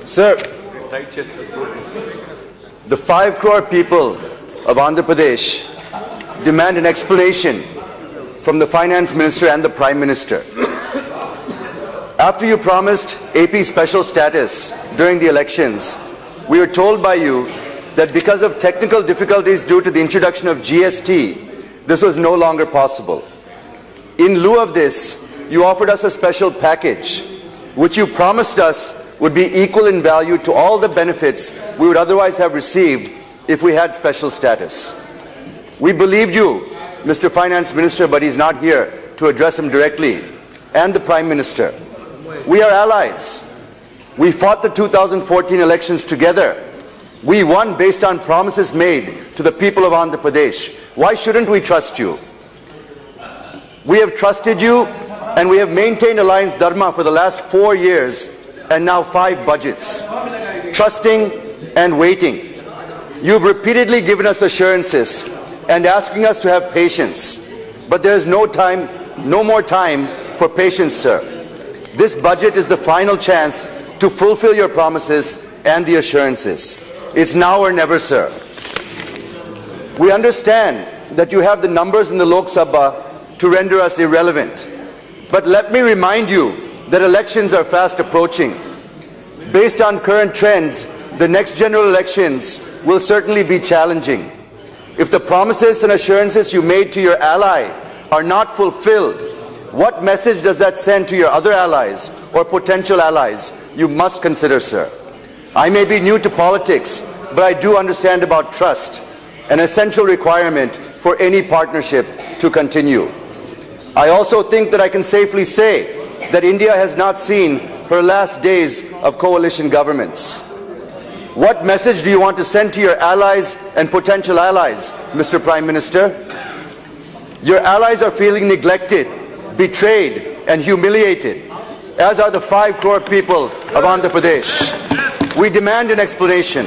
Sir, the 5 crore people of Andhra Pradesh demand an explanation from the Finance Minister and the Prime Minister. After you promised AP special status during the elections, we were told by you that because of technical difficulties due to the introduction of GST, this was no longer possible. In lieu of this, you offered us a special package, which you promised us would be equal in value to all the benefits we would otherwise have received if we had special status. We believed you, Mr. Finance Minister, but he's not here to address him directly, and the Prime Minister. We are allies. We fought the 2014 elections together. We won based on promises made to the people of Andhra Pradesh. Why shouldn't we trust you? We have trusted you, and we have maintained alliance dharma for the last 4 years and now 5 budgets, trusting and waiting. You've repeatedly given us assurances and asking us to have patience, but there is no more time for patience, sir. This budget is the final chance to fulfill your promises and the assurances. It's now or never, sir. We understand that you have the numbers in the Lok Sabha to render us irrelevant, but let me remind you that elections are fast approaching. Based on current trends, the next general elections will certainly be challenging. If the promises and assurances you made to your ally are not fulfilled, what message does that send to your other allies or potential allies? You must consider, sir. I may be new to politics, but I do understand about trust, an essential requirement for any partnership to continue. I also think that I can safely say that India has not seen her last days of coalition governments. What message do you want to send to your allies and potential allies, Mr. Prime Minister? Your allies are feeling neglected, betrayed, and humiliated, as are the 5 crore people of Andhra Pradesh. We demand an explanation.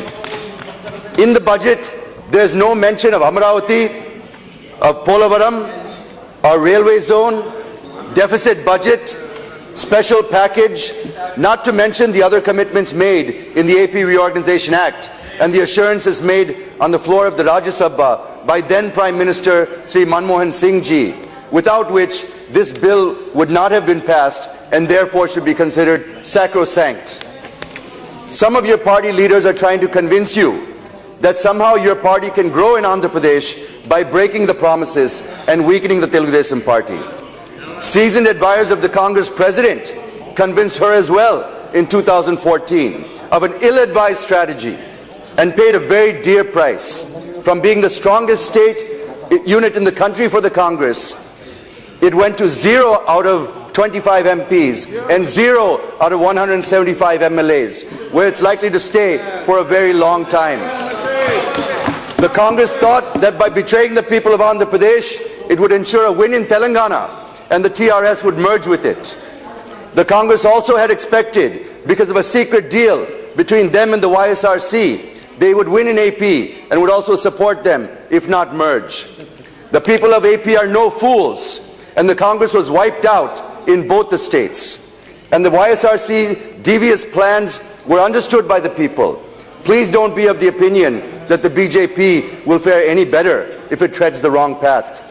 In the budget, there is no mention of Amaravati, of Polavaram, our railway zone, deficit budget, special package, not to mention the other commitments made in the AP Reorganization Act and the assurances made on the floor of the Rajya Sabha by then Prime Minister Sri Manmohan Singh ji, without which this bill would not have been passed and therefore should be considered sacrosanct. Some of your party leaders are trying to convince you that somehow your party can grow in Andhra Pradesh by breaking the promises and weakening the Telugu Desam party. Seasoned advisors of the Congress president convinced her as well in 2014 of an ill-advised strategy and paid a very dear price. From being the strongest state unit in the country for the Congress, it went to 0 out of 25 MPs and 0 out of 175 MLAs, where it's likely to stay for a very long time. The Congress thought that by betraying the people of Andhra Pradesh, it would ensure a win in Telangana, and the TRS would merge with it. The Congress also had expected, because of a secret deal between them and the YSRC, they would win in AP and would also support them, if not merge. The people of AP are no fools, and the Congress was wiped out in both the states. And the YSRC devious plans were understood by the people. Please don't be of the opinion that the BJP will fare any better if it treads the wrong path.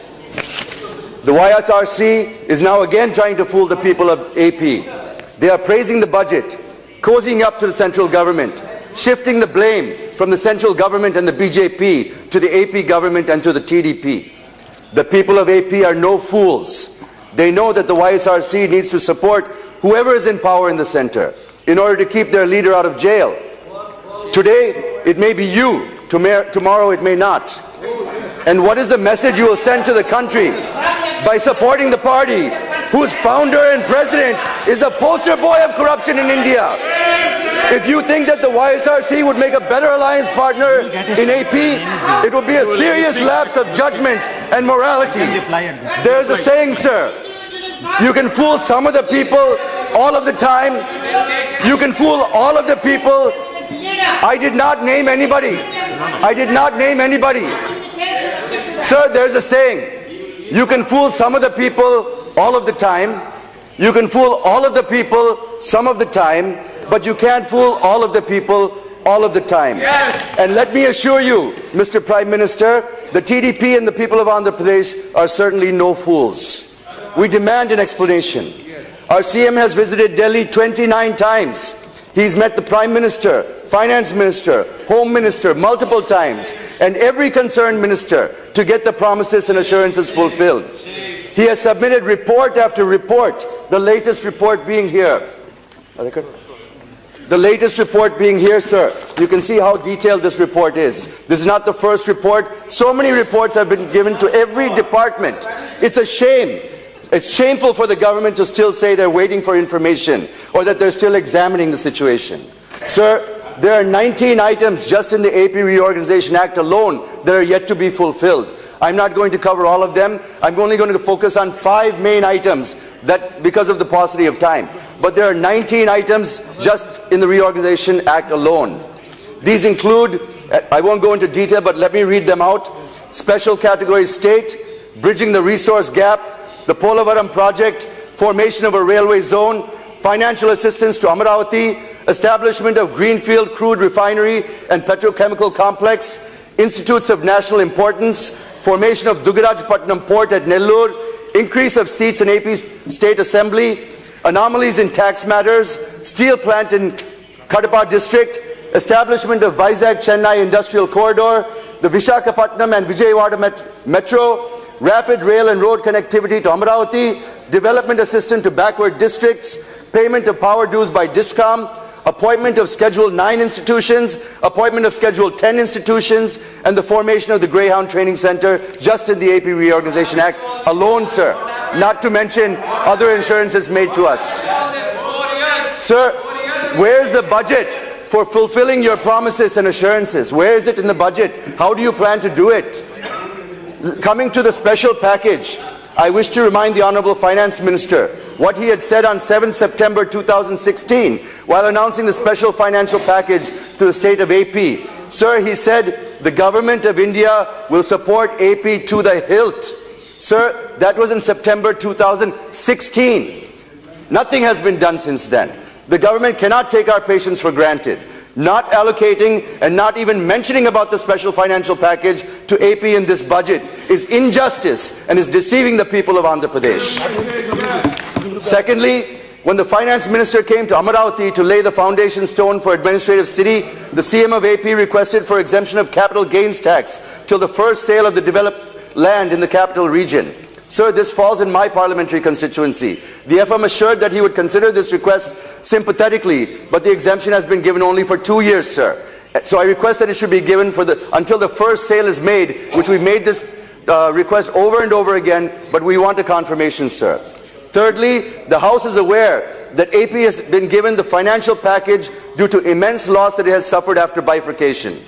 The YSRC is now again trying to fool the people of AP. They are praising the budget, cozying up to the central government, shifting the blame from the central government and the BJP to the AP government and to the TDP. The people of AP are no fools. They know that the YSRC needs to support whoever is in power in the center in order to keep their leader out of jail. Today, it may be you. Tomorrow, it may not. And what is the message you will send to the country by supporting the party whose founder and president is the poster boy of corruption in India? If you think that the YSRC would make a better alliance partner in AP, it would be a serious lapse of judgment and morality. There is a saying, sir, you can fool some of the people all of the time. You can fool all of the people. I did not name anybody. I did not name anybody. Sir, there's a saying, you can fool some of the people all of the time, you can fool all of the people some of the time, but you can't fool all of the people all of the time. Yes. And let me assure you, Mr. Prime Minister, the TDP and the people of Andhra Pradesh are certainly no fools. We demand an explanation. Our CM has visited Delhi 29 times. He's met the Prime Minister, Finance Minister, Home Minister multiple times, and every concerned minister to get the promises and assurances fulfilled. He has submitted report after report, the latest report being here. The latest report being here, sir. You can see how detailed this report is. This is not the first report. So many reports have been given to every department. It's a shame. It's shameful for the government to still say they're waiting for information or that they're still examining the situation. Sir, there are 19 items just in the AP Reorganization Act alone that are yet to be fulfilled. I'm not going to cover all of them. I'm only going to focus on 5 main items that because of the paucity of time. But there are 19 items just in the Reorganization Act alone. These include, I won't go into detail, but let me read them out. Special category state, bridging the resource gap, the Polavaram project, formation of a railway zone, financial assistance to Amaravati, establishment of greenfield crude refinery and petrochemical complex, institutes of national importance, formation of Dugarajpatnam port at Nellore, increase of seats in AP State Assembly, anomalies in tax matters, steel plant in Kadapa district, establishment of Vizag-Chennai industrial corridor, the Visakhapatnam and Vijayawada metro, rapid rail and road connectivity to Amaravati, development assistance to backward districts, payment of power dues by DISCOM, appointment of Schedule 9 institutions, appointment of Schedule 10 institutions, and the formation of the Greyhound Training Center just in the AP Reorganization Act alone, sir. Not to mention other assurances made to us. Sir, where's the budget for fulfilling your promises and assurances? Where is it in the budget? How do you plan to do it? Coming to the special package, I wish to remind the Honourable Finance Minister what he had said on 7 September 2016 while announcing the special financial package to the state of AP. Sir, he said, the government of India will support AP to the hilt. Sir, that was in September 2016. Nothing has been done since then. The government cannot take our patience for granted. Not allocating and not even mentioning about the special financial package to AP in this budget is injustice and is deceiving the people of Andhra Pradesh. Secondly, when the Finance Minister came to Amaravati to lay the foundation stone for administrative city, the CM of AP requested for exemption of capital gains tax till the first sale of the developed land in the capital region. Sir, this falls in my parliamentary constituency. The FM assured that he would consider this request sympathetically, but the exemption has been given only for 2 years, sir. So I request that it should be given for until the first sale is made, which we've made this request over and over again, but we want a confirmation, sir. Thirdly, the House is aware that AP has been given the financial package due to immense loss that it has suffered after bifurcation.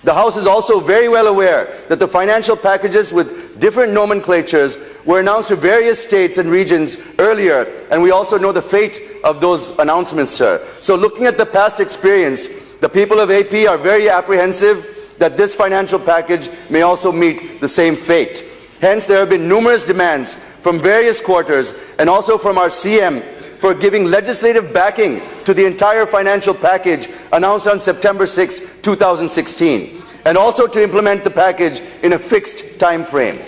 The House is also very well aware that the financial packages with different nomenclatures were announced to various states and regions earlier, and we also know the fate of those announcements, sir. So looking at the past experience, the people of AP are very apprehensive that this financial package may also meet the same fate. Hence, there have been numerous demands from various quarters and also from our CM for giving legislative backing to the entire financial package announced on September 6, 2016, and also to implement the package in a fixed time frame.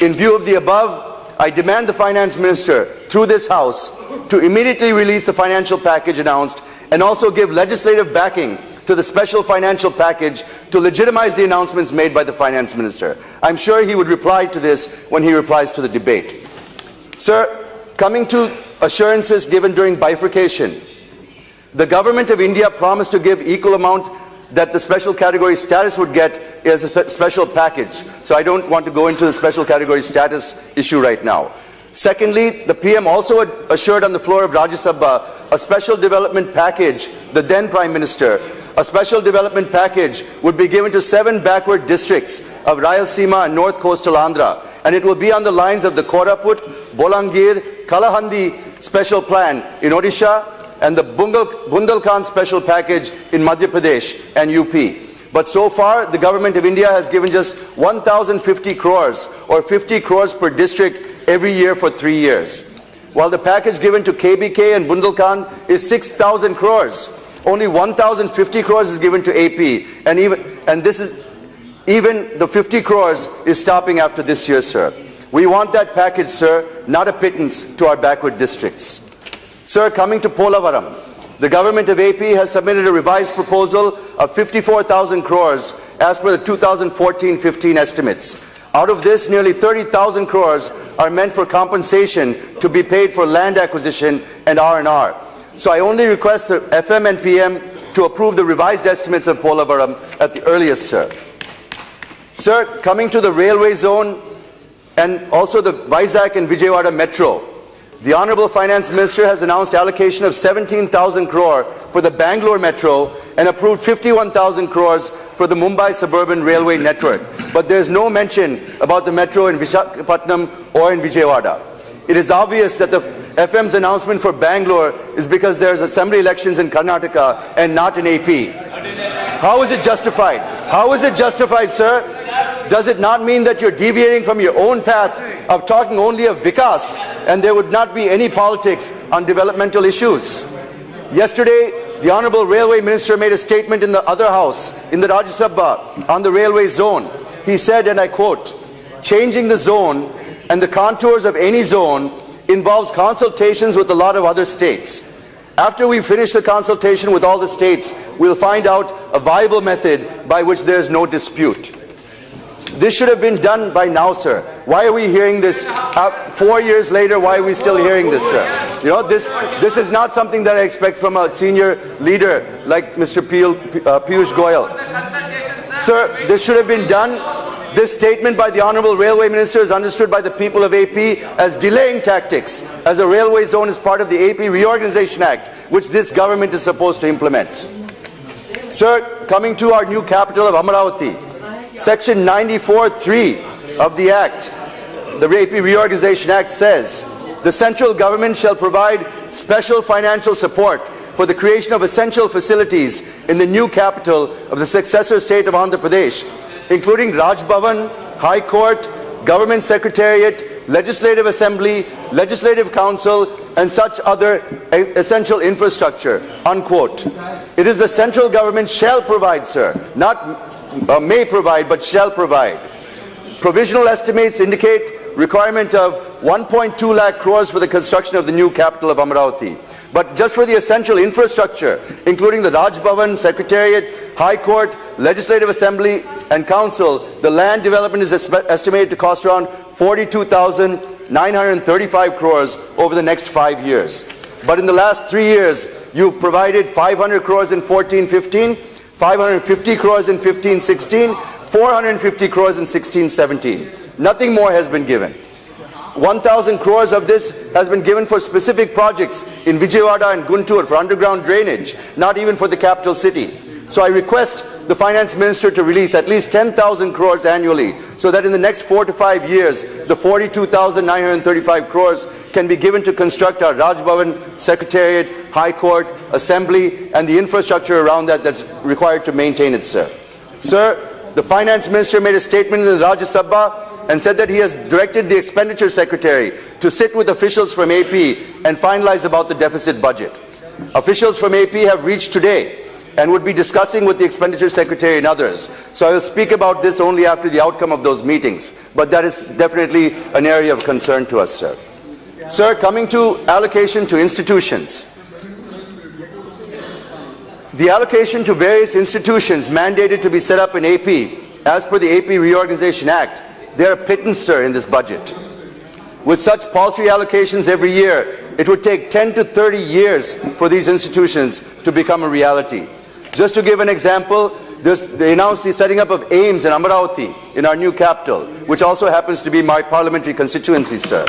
In view of the above, I demand the Finance Minister, through this House, to immediately release the financial package announced and also give legislative backing to the special financial package to legitimize the announcements made by the Finance Minister. I'm sure he would reply to this when he replies to the debate. Sir, coming to assurances given during bifurcation, the Government of India promised to give equal amount that the special category status would get as a special package. So I don't want to go into the special category status issue right now. Secondly, the PM also assured on the floor of Rajya Sabha a special development package, the then Prime Minister, a special development package would be given to 7 backward districts of Rayalaseema and North Coastal Andhra, and it will be on the lines of the Koraput, Bolangir, Kalahandi special plan in Odisha and the Bundelkhand special package in Madhya Pradesh and UP. But so far, the Government of India has given just 1,050 crores or 50 crores per district every year for 3 years. While the package given to KBK and Bundelkhand is 6,000 crores. Only 1,050 crores is given to AP, and even the 50 crores is stopping after this year, sir. We want that package, sir, not a pittance to our backward districts. Sir, coming to Polavaram, the government of AP has submitted a revised proposal of 54,000 crores as per the 2014-15 estimates. Out of this, nearly 30,000 crores are meant for compensation to be paid for land acquisition and R&R. So I only request the FM and PM to approve the revised estimates of Polavaram at the earliest, sir. Sir, coming to the railway zone and also the Vizag and Vijayawada Metro, the Honourable Finance Minister has announced allocation of 17,000 crore for the Bangalore Metro and approved 51,000 crores for the Mumbai Suburban Railway Network. But there is no mention about the Metro in Visakhapatnam or in Vijayawada. It is obvious that the FM's announcement for Bangalore is because there is assembly elections in Karnataka and not in AP. How is it justified? How is it justified, sir? Does it not mean that you're deviating from your own path of talking only of Vikas and there would not be any politics on developmental issues? Yesterday, the Honourable Railway Minister made a statement in the other house, in the Rajya Sabha, on the railway zone. He said, and I quote, "Changing the zone and the contours of any zone involves consultations with a lot of other states. After we finish the consultation with all the states, we'll find out a viable method by which there is no dispute." This should have been done by now, sir. Why are we hearing this 4 years later? Why are we still hearing this, sir? You know, this is not something that I expect from a senior leader like Mr. Piyush Goyal. Sir, this should have been done. This statement by the Honourable Railway Minister is understood by the people of AP as delaying tactics, as a railway zone is part of the AP Reorganization Act, which this government is supposed to implement. Sir, coming to our new capital of Amaravati, Section 94(3) of the Act, the AP Reorganization Act says, the central government shall provide special financial support for the creation of essential facilities in the new capital of the successor state of Andhra Pradesh, including Raj Bhavan, High Court, Government Secretariat, Legislative Assembly, Legislative Council, and such other essential infrastructure, unquote. It is the central government shall provide, sir, not may provide, but shall provide. Provisional estimates indicate requirement of 1.2 lakh crores for the construction of the new capital of Amaravati. But just for the essential infrastructure, including the Raj Bhavan, Secretariat, High Court, Legislative Assembly and Council, the land development is estimated to cost around 42,935 crores over the next 5 years. But in the last 3 years, you've provided 500 crores in 14-15, 550 crores in 15-16, 450 crores in 16-17. Nothing more has been given. 1,000 crores of this has been given for specific projects in Vijayawada and Guntur for underground drainage, not even for the capital city. So I request the Finance Minister to release at least 10,000 crores annually so that in the next 4 to 5 years, the 42,935 crores can be given to construct our Raj Bhavan, Secretariat, High Court, Assembly, and the infrastructure around that that's required to maintain it, sir. Sir, the Finance Minister made a statement in the Rajya Sabha and said that he has directed the Expenditure Secretary to sit with officials from AP and finalize about the deficit budget. Officials from AP have reached today and would be discussing with the Expenditure Secretary and others. So I will speak about this only after the outcome of those meetings. But that is definitely an area of concern to us, sir. Sir, coming to allocation to institutions. The allocation to various institutions mandated to be set up in AP, as per the AP Reorganization Act, they are a pittance, sir, in this budget. With such paltry allocations every year, it would take 10 to 30 years for these institutions to become a reality. Just to give an example, they announced the setting up of AIIMS in Amaravati, in our new capital, which also happens to be my parliamentary constituency, sir.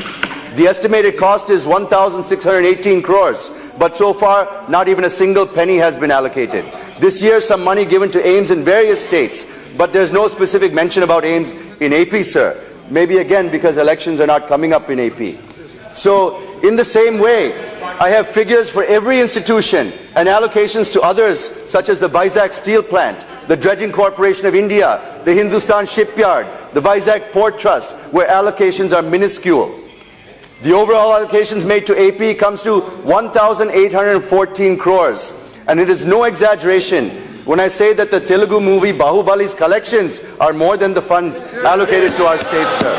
The estimated cost is 1,618 crores, but so far, not even a single penny has been allocated. This year, some money given to AIIMS in various states, but there's no specific mention about AIIMS in AP, sir. Maybe again because elections are not coming up in AP. So, in the same way, I have figures for every institution and allocations to others, such as the Vizag Steel Plant, the Dredging Corporation of India, the Hindustan Shipyard, the Vizag Port Trust, where allocations are minuscule. The overall allocations made to AP comes to 1,814 crores. And it is no exaggeration when I say that the Telugu movie Bahubali's collections are more than the funds allocated to our state, sir.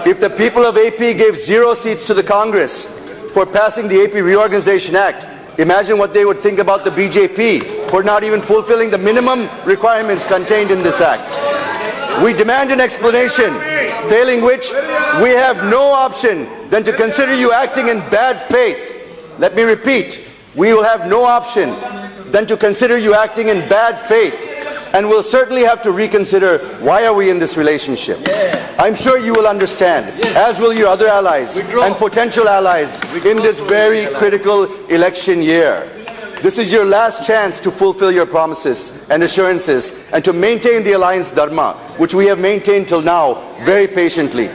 If the people of AP gave 0 seats to the Congress for passing the AP Reorganization Act, imagine what they would think about the BJP for not even fulfilling the minimum requirements contained in this act. We demand an explanation, failing which we have no option than to consider you acting in bad faith. Let me repeat, we will have no option than to consider you acting in bad faith, and we'll certainly have to reconsider why are we in this relationship. I'm sure you will understand, as will your other allies and potential allies in this very critical election year. This is your last chance to fulfill your promises and assurances and to maintain the alliance dharma, which we have maintained till now very patiently.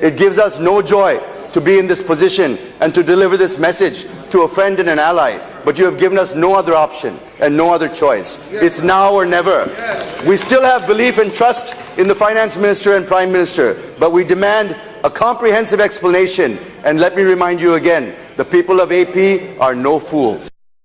It gives us no joy to be in this position and to deliver this message to a friend and an ally, but you have given us no other option and no other choice. It's now or never. We still have belief and trust in the Finance Minister and Prime Minister, but we demand a comprehensive explanation. And let me remind you again, the people of AP are no fools.